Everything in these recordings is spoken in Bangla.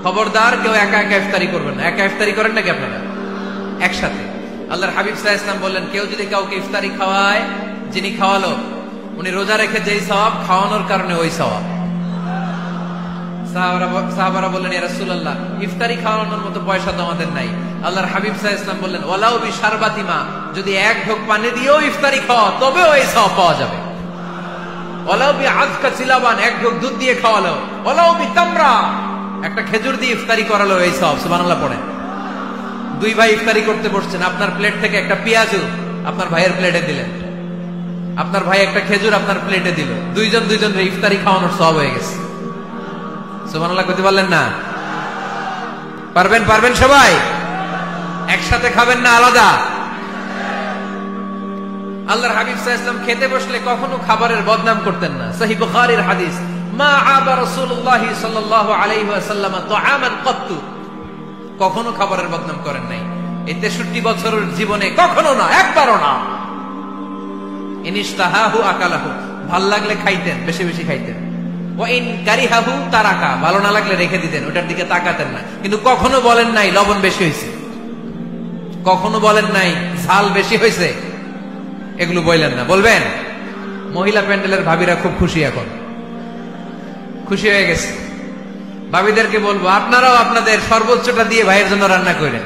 খবরদার কেউ একা একা ইফতারি করবেন না। একা ইফতারি করেন নাকি আপনারা? একসাথে। আল্লাহর হাবিব সাল্লাল্লাহু আলাইহি ওয়াসাল্লাম বললেন, কেউ যদি কাউকে ইফতারি খাওয়ায়, যিনি খাওয়ালো উনি রোজা রেখে যেই সওয়াব, খাওয়ানোর কারণে ওই সওয়াব। সাহাবারা বললেন, ইয়া রাসূলুল্লাহ, ইফতারি খাওয়ানোর মতো পয়সা তো আমাদের নাই। আল্লাহর হাবিব সাল্লাল্লাহু আলাইহি ওয়াসাল্লাম বললেন, ওয়ালাউ বিশারবাতি মা, যদি এক ঢোক পানি দিয়েও ইফতারি খাওয়া তবেও এই সওয়াব পাওয়া যাবে। ওয়ালাউ বিআযকা সিলাবান, এক ঢোক দুধ দিয়ে খাওয়ালো। ওয়ালাউ বিতামরা, একটা খেজুর দিয়ে ইফতারি করালো, এই সওয়াব। সুবহানাল্লাহ পড়েন। দুই ভাই ইফতারি করতে বসছেন, আপনার প্লেট থেকে একটা পেঁয়াজু আপনার ভাইয়ের প্লেটে দিলেন, আপনার ভাই একটা খেজুর আপনার প্লেটে দিল, দুইজন ইফতারি খাওয়ানোর সওয়াব হয়ে গেছে। সুবহানাল্লাহ কইতে পারলেন না? পারবেন সবাই? একসাথে খাবেন না আলাদা? আল্লাহর হাবিব সাল্লাল্লাহু আলাইহি ওয়াসাল্লাম খেতে বসলে কখনো খাবারের বদনাম করতেন না। সহিহ বুখারীর হাদিস, মা আবা রাসূলুল্লাহ সাল্লাল্লাহু আলাইহি ওয়াসাল্লাম তুআমান কত্তু, কখনো খাবারের বদনাম করেন নাই। এই 63 বছরের জীবনে কখনো না, একবারও না। ইনিশতাহাহু আকালাহু, ভাল লাগলে খাইতেন, বেশি বেশি খাইতেন। ওয়া ইন কারিহাহু তারাকা, ভালো না লাগলে রেখে দিতেন, ওটার দিকে তাকাতেন না। কিন্তু কখনো বলেন নাই লবণ বেশি হয়েছে, কখনো বলেন নাই ঝাল বেশি হয়েছে, এগুলো বললেন না। বলবেন? মহিলা প্যান্ডেলের ভাবিরা খুব খুশি, এখন খুশি হয়ে গেছে। ভাবিদেরকে বলবো, আপনারাও আপনাদের সর্বোচ্চটা দিয়ে ভাইয়ের জন্য রান্না করেন,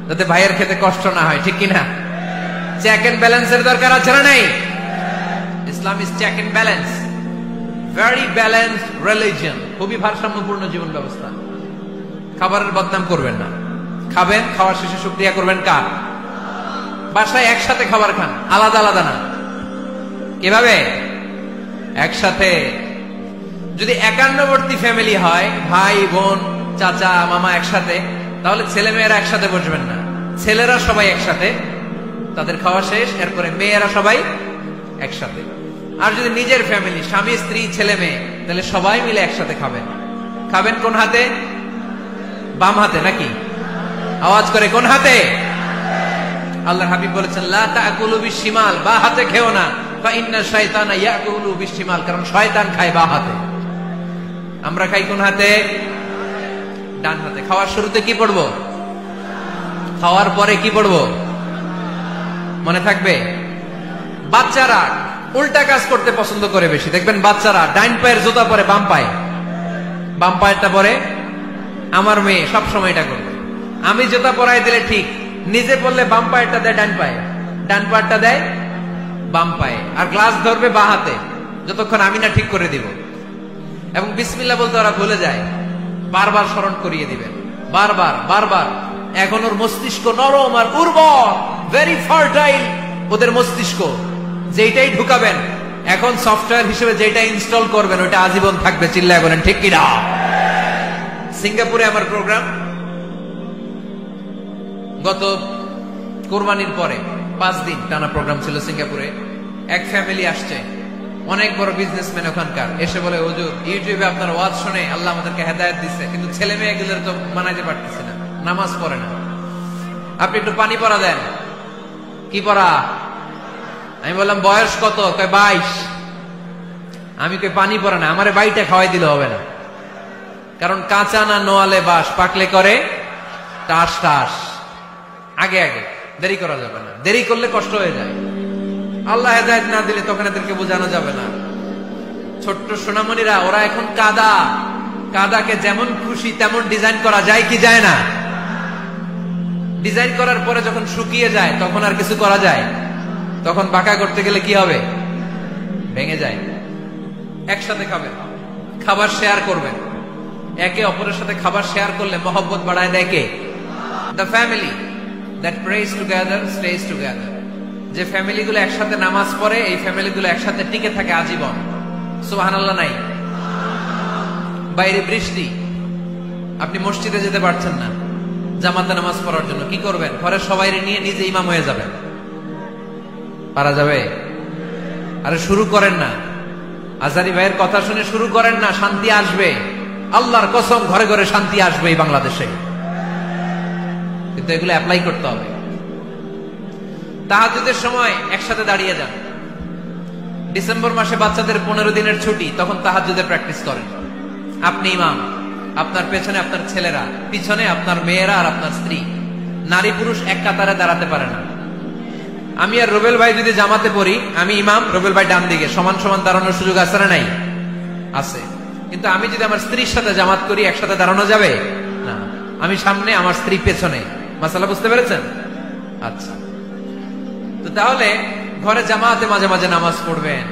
যাতে ভাইয়ের খেতে কষ্ট না হয়, ঠিক কিনা? চেক এন্ড ব্যালেন্সের দরকার আছে না নাই? Islam is check and balance, very balanced religion, খুবই ভারসাম্যপূর্ণ জীবন ব্যবস্থা। খাবারের বদনাম করবেন না। খাবেন, খাওয়ার শেষে শুকরিয়া করবেন কার? বাসায় একসাথে খাবার খান, আলাদা আলাদা না। কিভাবে? একসাথে। যদি একান্নবর্তী ফ্যামিলি হয়, ভাই বোন চাচা মামা একসাথে, তাহলে ছেলে মেয়েরা একসাথে বসবেন না। ছেলেরা সবাই একসাথে, তাদের খাওয়া শেষ, এরপরে মেয়েরা সবাই একসাথে। আর যদি নিজের ফ্যামিলি, স্বামী স্ত্রী ছেলে মেয়ে, তাহলে সবাই মিলে একসাথে খাবেন। খাবেন কোন হাতে? বাম হাতে নাকি? আওয়াজ করে কোন হাতে? আল্লাহর হাবিব বলেছেন, লা তাকুলু বিশিমাল, বা হাতে খেও না, ফা ইন্না শাইতানা ইয়াকুলু বিশিমাল, কারণ শয়তান খায় বা হাতে। আমরা খাই কোন হাতে? ডান হাতে। খাওয়ার শুরুতে কি পড়বো? খাওয়ার পরে কি পড়বো? মনে থাকবে? বাচ্চারা উল্টা কাজ করতে পছন্দ করে বেশি। দেখবেন বাচ্চারা ডাইন পায়ের জুতা পরে বাম পায়ে, বাম পায়েরটা পরে। আমার মেয়ে সব সময় এটা করবে। আমি জুতা পরাই দিলে ঠিক, নিজে পড়লে বাম পায়েরটা দেয় ডান পায়ে, ডান পায়েরটা দেয় বাম পায়ে, আর গ্লাস ধরবে বা হাতে, যতক্ষণ আমি না ঠিক করে দিব। এবং বিসমিল্লাহ বলতে ওরা ভুলে যায়, বারবার স্মরণ করিয়ে দিবেন, বারবার। এখন ওর মস্তিষ্ক নরম আর উর্বর, ভেরি ফার্টাইল ওদের মস্তিষ্ক। যেটাই ঢুকাবেন, এখন সফটওয়্যার হিসেবে যেটা ইনস্টল করবেন, ওটা আজীবন থাকবে। চিল্লায় বলেন ঠিক কিনা? সিঙ্গাপুরে আমার প্রোগ্রাম, গত কোরবানির পরে 5 দিন টানা প্রোগ্রাম ছিল সিঙ্গাপুরে। এক ফ্যামিলি আসছে, অনেক বড় বিজনেসম্যান ওখানকার, এসে বলে, হুজুর ইউটিউবে আপনার ওয়াজ শুনে আল্লাহ আমাদেরকে হেদায়েত দিচ্ছে, কিন্তু ছেলে মেয়েগুলোর তো মানাইতে পারতেছি না, নামাজ পড়ে না, আপনি একটু পানি পড়া দেন। কি পড়া? আমি বললাম বয়স কত? কয় 22। আমি কই পানি পড়ে না, আমারে বাইটা খাওয়াই দিলে হবে না, কারণ কাঁচা না নোয়ালে বাস, পাকলে করে টাস টাস। আগে দেরি করা যাবে না, দেরি করলে কষ্ট হয়ে যায়। আল্লাহ হেদায়েত না দিলে তখন এদেরকে বোঝানো যাবে না। ছোট্ট সোনামণিরা, ওরা এখন কাদাকে যেমন খুশি তেমন ডিজাইন করা যায় কি যায় না? ডিজাইন করার পরে যখন শুকিয়ে যায়, তখন আর কিছু করা যায়? তখন বাঁকা করতে গেলে কি হবে? ভেঙে যায়। একসাথে খাবেন, খাবার শেয়ার করবেন। একে অপরের সাথে খাবার শেয়ার করলে মহব্বত বাড়ায় দেয় কে? The family that prays together stays together. যে ফ্যামিলিগুলো একসাথে নামাজ পড়ে, এই ফ্যামিলিগুলো একসাথে টিকে থাকে আজীবন। সুবহানাল্লাহ নাই? বাইরে বৃষ্টি, আপনি মসজিদে যেতে পারছেন না জামাতে নামাজ পড়ার জন্য, কি করবেন? ঘরের সবাই নিয়ে নিজে ইমাম হয়ে যাবেন। পারা যাবে? আরে শুরু করেন না, আজারি ভাইয়ের কথা শুনে শুরু করেন না, শান্তি আসবে। আল্লাহর কসম, ঘরে ঘরে শান্তি আসবে এই বাংলাদেশে, কিন্তু এগুলো অ্যাপ্লাই করতে হবে। তাহাজ্জুদের সময় একসাথে দাঁড়িয়ে যান। ডিসেম্বর মাসে বাচ্চাদের 15 দিনের ছুটি, তখন তাহাজ্জুদের প্র্যাকটিস করেন। আপনি ইমাম, আপনার পেছনে আপনার ছেলেরা, পিছনে আপনার মেয়েরা আর আপনার স্ত্রী। নারী পুরুষ এক কাতারে দাঁড়াতে পারে না। আমি আর রুবেল ভাই যদি জামাতে পড়ি, আমি ইমাম, রুবেল ভাই ডান দিকে, সমান সমান দাঁড়ানোর সুযোগ আছে না নাই? আছে। কিন্তু আমি যদি আমার স্ত্রীর সাথে জামাত করি, একসাথে দাঁড়ানো যাবে না। আমি সামনে, আমার স্ত্রী পেছনে। মাসালা বুঝতে পেরেছেন? আচ্ছা, তো তাহলে ঘরে জামাতে মাঝে মাঝে নামাজ পড়বেন।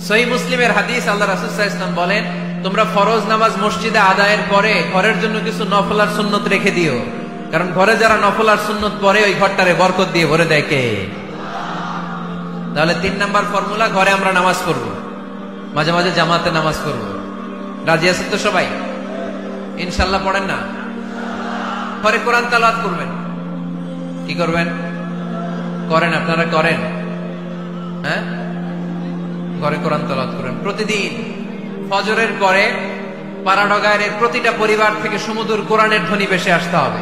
সহিহ মুসলিমের হাদিস, আল্লাহ রাসূল সাল্লাল্লাহু আলাইহি ওয়াসাল্লাম বলেন, তোমরা ফরজ নামাজ মসজিদে আদায়ের পরে ঘরের জন্য কিছু নফল আর সুন্নত রেখে দিও, কারণ ঘরে যারা নফল আর সুন্নত পড়ে ওই ঘরটারে বরকত দিয়ে ভরে দেয় কে? তাহলে 3 নাম্বার ফর্মুলা, ঘরে আমরা নামাজ পড়বো, মাঝে মাঝে জামাতে নামাজ পড়বো। রাজি আছেন তো সবাই? ইনশাআল্লাহ পড়েন না? ঘরে কোরআন তেলাওয়াত করবেন। কি করবেন? করেন, আপনারা করেন? হ্যাঁ, ঘরে কোরআন তেলাওয়াত করেন প্রতিদিন। ফজরের পরে পাড়াডগায়ের প্রতিটা পরিবার থেকে সুমধুর কোরআনের ধ্বনি ভেসে আসতে হবে।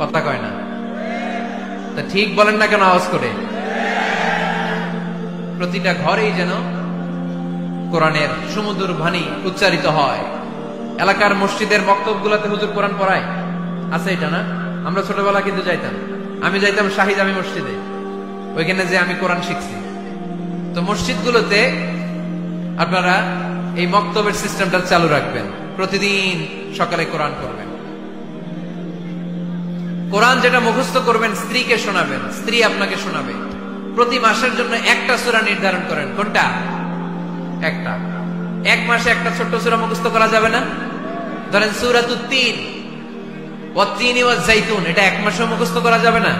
কথা কয় না? তা ঠিক বলেন না কেন আওয়াজ করে? প্রতিটা ঘরেই যেন কোরআনের সুমধুর বাণী উচ্চারিত হয়। এলাকার মসজিদের মক্তবগুলোতে হুজুর কোরআন পড়ায়, আছে এটা না? আমরা ছোটবেলা কিন্তু যাইতাম, আমি যাইতাম শাহিদ আমি মসজিদে, ওইখানে যে আমি কোরআন শিখছি। তো মসজিদগুলোতে আপনারা এই মক্তবের সিস্টেমটা চালু রাখবেন, প্রতিদিন সকালে কোরআন পড়বেন। কোরআন যেটা মুখস্থ করবেন স্ত্রীকে শোনাবেন, স্ত্রী আপনাকে শোনাবে। প্রতি মাসের জন্য একটা সূরা নির্ধারণ করেন। কোনটা? একটা। এক মাসে একটা ছোট্ট সূরা মুখস্থ করা যাবে না? ধরেন সূরাতুত তিন, ওয়াত-তিনি ওয়াজ-জাইতুন, এটা এক মাসে মুখস্থ করা যাবে না?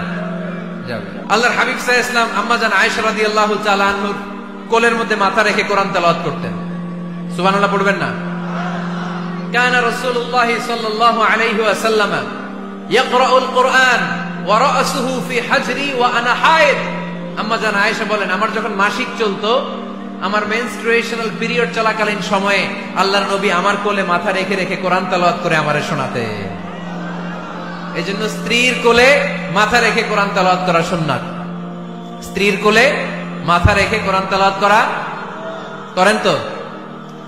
যাবে। আল্লাহর হাবিব সাল্লাল্লাহু আলাইহি ওয়াসাল্লাম আম্মা জান আয়েশা রাদিয়াল্লাহু তাআলা আনহুর কোলের মধ্যে মাথা রেখে কোরআন তেলাওয়াত করতেন। সুবহানাল্লাহ পড়বেন না? কানা রাসূলুল্লাহ সাল্লাল্লাহু আলাইহি ওয়াসাল্লাম ইয়াকরাউল কুরআন ওয়া রা'সুহু ফি হাজরি ওয়া আনা হায়েদ। আম্মা জান আয়েশা বলেন, আমার যখন মাসিক চলতো, আমার মেনস্ট্রুয়েশনাল পিরিয়ড চলাকালীন সময়ে আল্লাহর নবী আমার কোলে মাথা রেখে রেখে কোরআন তেলাওয়াত করে আমারে শোনাতেন। এইজন্য স্ত্রীর কোলে মাথা রেখে কোরআন তেলাওয়াত করা সুন্নাত। স্ত্রীর কোলে মাথা রেখে কোরআন তেলাওয়াত করা করেন তো?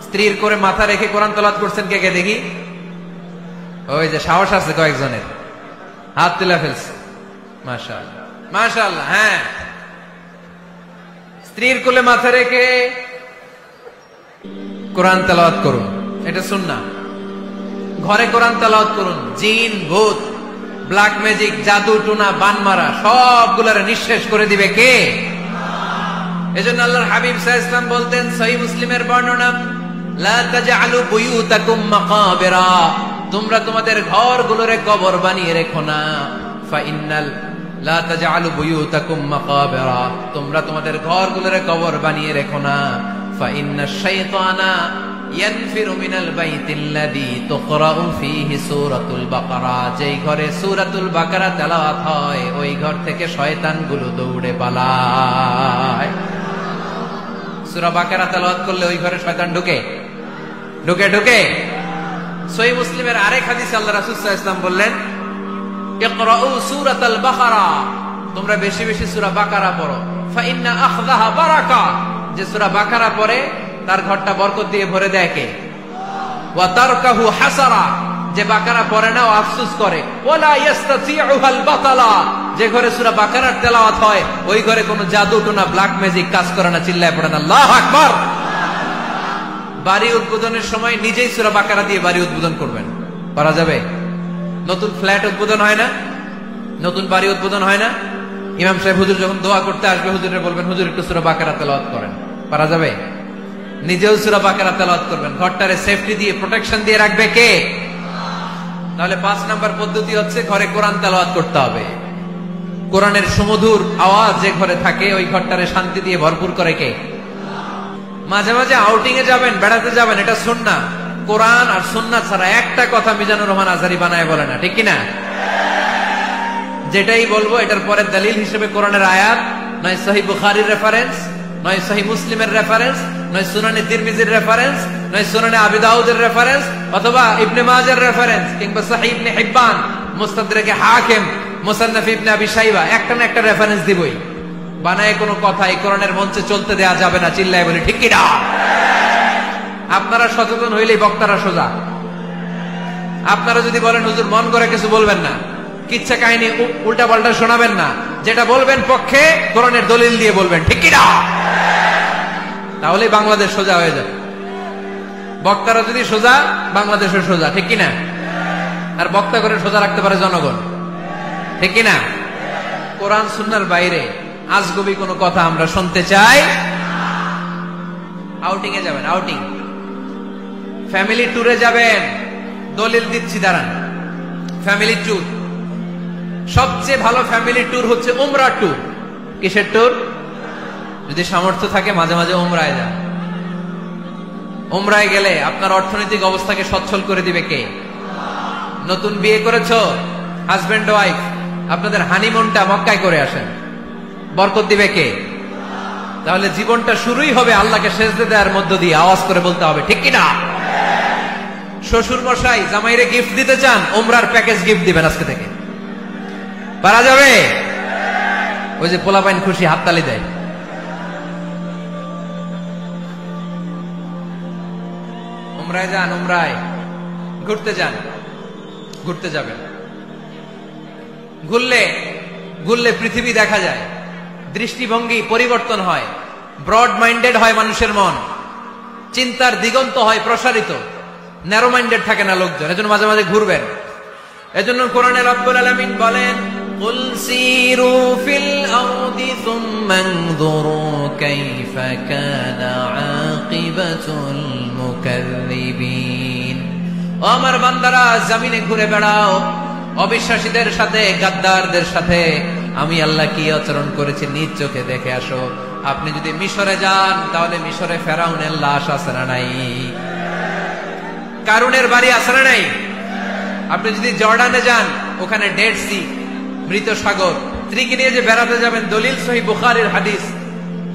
স্ত্রীর কোলে মাথা রেখে কোরআন তেলাওয়াত করছেন কে কে দেখি? ওই যে সাহস আছে কয়েকজনের, হাত তুলে ফেলছে। মাশাআল্লাহ, মাশাআল্লাহ। হ্যাঁ, স্ত্রীর কোলে মাথা রেখে কোরআন তেলাওয়াত করুন, এটা সুন্নাহ। ঘরে কোরআন তেলাওয়াত করুন। জিন, ভূত, ব্ল্যাক ম্যাজিক, জাদু টুনা, বানমারা সবগুলোরে নিঃশেষ করে দিবে কে? এজন্য আল্লাহর হাবিব সাল্লাল্লাহু আলাইহি ওয়াসাল্লাম বলতেন, সহিহ মুসলিমের বর্ণনা, লা তাজআলু বুয়ুতাকুম মাকাবিরা, তোমরা তোমাদের ঘরগুলোরে কবর বানিয়ে রেখো না। ফা ইন্নাল লা তাজআলু বুয়ুতাকুম মাকাবিরা, তোমরা তোমাদের ঘরগুলোরে কবর বানিয়ে রেখো না। ফা ইন্নাশ শাইতানা ইয়ানফিরু মিনাল বাইতিল্লাযী তুকরাউ ফীহি সূরাতুল বাকারা, যেই ঘরে সূরাতুল বাকারা তেলাওয়াত হয় ওই ঘর থেকে শয়তানগুলো দৌড়ে পালায়। সূরা বাকারা তেলাওয়াত করলে ওই ঘরে শয়তান ঢুকে ঢুকে ঢুকে। সহিহ মুসলিমের আরেক হাদিসে আল্লাহ রাসূল সাল্লাল্লাহু আলাইহি ওয়াসাল্লাম বললেন, ইকরাউ সূরাতাল বাকারা, তোমরা বেশি বেশি সূরা বাকারা পড়ো। ফা ইন্না আখযাহা বারাকা, যে সূরা বাকারা পড়ে তার ঘরটা বরকত দিয়ে ভরে দেয় কে? ওয়া তারকাহু হাসারা, যে বাকারা পড়ে না ও আফসোস করে। ওয়ালা ইস্তাতিউহাল বাতালা, যে ঘরে সূরা বাকারার তেলাওয়াত হয় ওই ঘরে কোনো জাদু টুনা, ব্ল্যাক ম্যাজিক কাজ করে না। চিল্লায় পড়েন আল্লাহু আকবার। বাড়ি উদ্বোধনের সময় নিজেই সূরা বাকারা দিয়ে বাড়ি উদ্বোধন করবেন, পারা যাবে? নতুন ফ্ল্যাট উদ্বোধন হয় না, নতুন বাড়ি উদ্বোধন হয় না, ইমাম সাহেব হুজুর যখন দোয়া করতে আসবে হুজুরে বলবেন, হুজুর একটু সূরা বাকারা তেলাওয়াত করেন, পারা যাবে? নিজেও সূরা বাকারা তেলাওয়াত করবেন। ঘরটারে সেফটি দিয়ে, প্রোটেকশন দিয়ে রাখবে কে? তাহলে 5 নাম্বার পদ্ধতি হচ্ছে ঘরে কোরআন তেলাওয়াত করতে হবে। কোরআনের সুমধুর আওয়াজ যে ঘরে থাকে ওই ঘরটারে শান্তি দিয়ে ভরপুর করে কে? মাঝে মাঝে আউটিং এ যাবেন, বেড়াতে যাবেন, এটা সুন্নাহ। কোরআন আর সুন্নাহ ছাড়া একটা কথা মিজানুর রহমান আজহারী বানায় বলে না, ঠিক কিনা? যেটাই বলবো এটার পরে দলিল হিসেবে কোরআনের আয়াত, নয় সহিহ বুখারীর রেফারেন্স, নয় সহিহ মুসলিমের রেফারেন্স, নয় সুনানে তিরমিজির রেফারেন্স, নয় সুনানে আবি দাউদের রেফারেন্স, অথবা ইবনে মাজার রেফারেন্স, কিংবা সহিহ ইবনে হিব্বান, মুস্তাদরাকে হাকিম, মুসান্নাফ ইবনে আবি শাইবা, একটা না একটা রেফারেন্স দিবই। বানায় কোনো কথা এই কোরআনের মঞ্চে চলতে দেয়া যাবে না। চিল্লায় বলি ঠিক কিনা? আপনারা সচেতন হইলেই বক্তারা সোজা। আপনারা যদি বলেন হুজুর মন করে কিছু বলবেন না, কিচ্ছা কাহিনী উল্টা পাল্টা শোনাবেন না, যেটা বলবেন পক্ষে কোরআনের দলিল দিয়ে বলবেন, ঠিক কি না? তাহলে বাংলাদেশ সোজা হয়ে যাবে। বক্তারা যদি সোজা, বাংলাদেশের সোজা, ঠিক কিনা? আর বক্তা করে সোজা রাখতে পারে জনগণ, ঠিক কিনা? কোরআন সুন্নাহর বাইরে আজগবি কোনো কথা আমরা শুনতে চাই। আউটিং এ যাবেন, আউটিং, ফ্যামিলি ট্যুরে যাবেন, দলিল দিচ্ছি দাঁড়ান। ফ্যামিলি ট্যুর, সবচেয়ে ভালো ফ্যামিলি ট্যুর হচ্ছে উমরা ট্যুর। কিসের ট্যুর? যদি সামর্থ্য থাকে মাঝে মাঝে উমরায় যান। উমরায় গেলে আপনার অর্থনৈতিক অবস্থাকে সচ্ছল করে দিবে কে? নতুন বিয়ে করেছো, হাজবেন্ড ওয়াইফ, আপনাদের হানিমুনটা মক্কায় করে আসেন, বরকত দিবে কে? তাহলে জীবনটা শুরুই হবে আল্লাহকে সেজদে দেওয়ার মধ্য দিয়ে। আওয়াজ করে বলতে হবে, ঠিক কিনা? শ্বশুর মশাই জামাইরে গিফট দিতে চান, উমরার প্যাকেজ গিফট দিবেন আজকে থেকে। পারা যাবে? ওই যে পোলাপাইন খুশি হাততালি দেয়। উমরায় যান, উমরায় ঘুরতে যান, ঘুরতে যাবেন। ঘুরলে ঘুরলে পৃথিবী দেখা যায়, দৃষ্টিভঙ্গি পরিবর্তন হয়, ব্রড মাইন্ডেড হয় মানুষের মন, চিন্তার দিগন্ত হয় প্রসারিত, ন্যারো মাইন্ডেড থাকে না লোকজন। এজন্য মাঝে মাঝে ঘুরবেন। এজন্য কোরআনে রব্বুল আলামিন বলেন, কুল সিরু ফিল আরদি সুম্মা আনযুরু কাইফা কানা আকিবাতুল মুকাজ্জিবিন। ও আমার বান্দারা, জমিনে ঘুরে বেড়াও, অবিশ্বাসীদের সাথে, গাদ্দারদের সাথে আমি আল্লাহ কি আচরণ করেছি নিজ চোখে দেখে আসো। আপনি যদি মিশরে যান, তাহলে মিশরে ফেরাউনের লাশ আছে না নাই? কারুনের বাড়ি আছে না নাই? আপনি যদি জর্ডানে যান, ওখানে ডেড সি, মৃত সাগর, স্ত্রীকে নিয়ে যে বেড়াতে যাবেন, দলিল সহিহ বুখারীর হাদিস,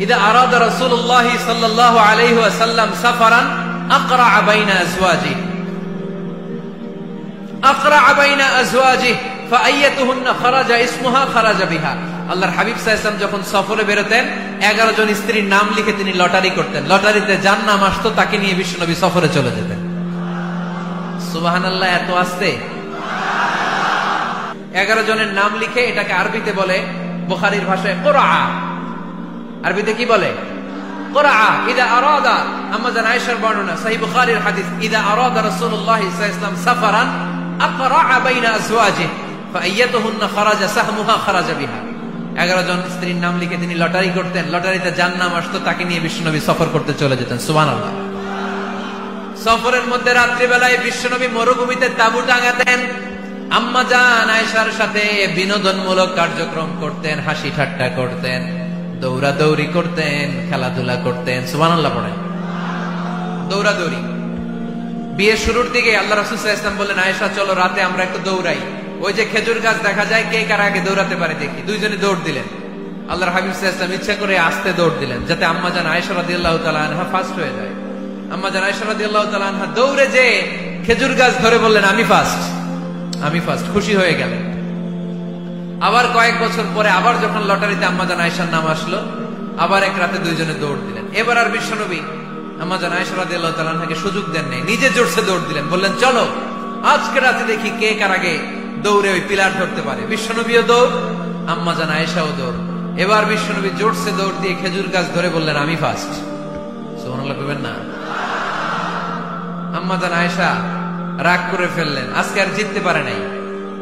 ইদা আরাদা রাসূলুল্লাহ সাল্লাল্লাহু আলাইহি ওয়াসাল্লাম সাফারান আকরা বাইনা আজওয়াজি, আকরা বাইনা আজওয়াজি ফাআইয়াতুহুন্না খারাজা ইসমুহা খারাজা বিহা। আল্লাহর হাবিব সাল্লাল্লাহু আলাইহি ওয়াসাল্লাম যখন সফরে বেরোতেন, 11 জন স্ত্রীর নাম লিখে তিনি লটারি করতেন। লটারিতে যার নাম আসতো তাকে নিয়ে বিশ্বনবী সফরে চলে যেতেন। সুবহানাল্লাহ, এত আসতে 11 জনের নাম লিখে, এটাকে আরবিতে বলে, বুখারীর ভাষায় কুরআ, আরবিতে কি বলে? কুরআ। ইদা আরাদা, আম্মা জান আয়েশার বর্ণনা, সহিহ বুখারীর হাদিস, ইদা আরাদা রাসূলুল্লাহ সাল্লাল্লাহু আলাইহি ওয়াসাল্লাম সাফারান আকরা বাইনা আজওয়াজিহি ফাআইয়াতুহুন্না খারাজা সাহমুহা খারাজা বিহা। 11 জন স্ত্রীর নাম লিখে তিনি লটারি করতেন, লটারিতে যার নাম আসতো তাকে নিয়ে বিশ্বনবী সফর করতে চলে যেতেন। সুবহানাল্লাহ। সফরের মধ্যে রাত্রিবেলায় বিশ্বনবী মরুভূমিতে তাঁবু টাঙাতেন, আম্মা জান আয়েশার সাথে বিনোদনমূলক কার্যক্রম করতেন, হাসি ঠাট্টা করতেন, দৌড়াদৌড়ি করতেন, খেলাধুলা করতেন। সুবহানাল্লাহ পড়েন। দৌড়াদৌড়ি। বিয়ের শুরুর দিকে আল্লাহ রাসূল সাল্লাল্লাহু আলাইহি ওয়াসাল্লাম বললেন, আয়েশা চলো রাতে আমরা একটু দৌড়াই, ওই যে খেজুর গাছ দেখা যায়, কে কার আগে দৌড়াতে পারে দেখি। দুইজনে দৌড় দিলেন। আল্লাহর হাবিব সাল্লাল্লাহু আলাইহি ওয়াসাল্লাম ইচ্ছা করে আস্তে দৌড় দিলেন, যাতে আম্মা জান আয়েশা রাদিয়াল্লাহু তাআলা আনহা ফার্স্ট হয়ে যায়। আম্মা জান আয়েশা রাদিয়াল্লাহু তাআলা আনহা দৌড়ে যে খেজুর গাছ ধরে বললেন, আমি ফার্স্ট, আমি ফার্স্ট, খুশি হয়ে গেলেন। আবার কয়েক বছর পরে আবার যখন লটারিতে আম্মা জান আয়েশার নাম আসলো, আবার এক রাতে দুইজনে দৌড় দিলেন। এবার আর বিশ্বনবী আম্মা জান আয়েশা রাদিয়াল্লাহু তাআলা আনহাকে সুযোগ দেন নাই, নিজে জোরসে দৌড় দিলেন, বললেন চলো আজকে রাতে দেখি কে কার আগে দৌড়ে ওই পিলার ধরতে পারে। বিশ্বনবীও দৌড়, আম্মা জান আয়েশাও দৌড়। এবার বিশ্বনবী জোরসে দৌড় দিয়ে খেজুর গাছ ধরে বললেন, আমি ফার্স্ট। সুবহানাল্লাহ বলবেন না? আম্মা জান আয়েশা রাগ করে ফেললেন, আজকে আর জিততে পারে নাই।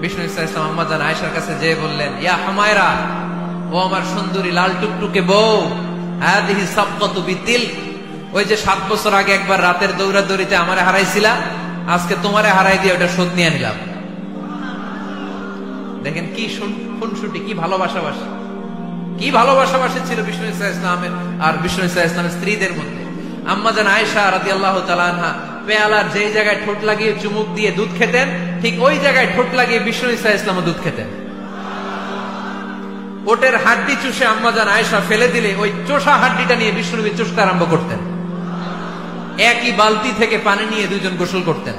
বিষ্ণু ইসলাম আম্মা জান আয়েশার কাছে যেয়ে বললেন, ইয়া হুমায়রা, ও আমার সুন্দরী লাল টুকটুকে বউ, হাদিহি সাবকাতু বিতিল, ওই যে 7 বছর আগে একবার রাতের দৌড়াদৌড়িতে আমারে হারাইছিলা, আজকে তোমারে হারাই দিয়ে ওটা শোধ নিয়ে নিলাম। দেখেন কি খুনসুটি, কি ভালোবাসাবাসি, কি ভালোবাসাবাসি ছিল বিষ্ণু ইসলামের আর বিষ্ণু ইসলামের স্ত্রীদের মধ্যে। আম্মা জান আয়েশা রাদিয়াল্লাহু তাআলা আনহা পেয়ালার যে জায়গায় ঠোঁট লাগিয়ে চুমুক দিয়ে দুধ খেতেন, ঠিক ওই জায়গায় ঠোঁট লাগিয়ে বিষ্ণু ইসলামও দুধ খেতেন। ওটের হাড্ডি চুষে আম্মা জান আয়েশা ফেলে দিলে ওই চোষা হাড্ডিটা নিয়ে বিষ্ণু নবী চুষতে আরম্ভ করতেন। একই বালতি থেকে পানি নিয়ে দুইজন গোসল করতেন।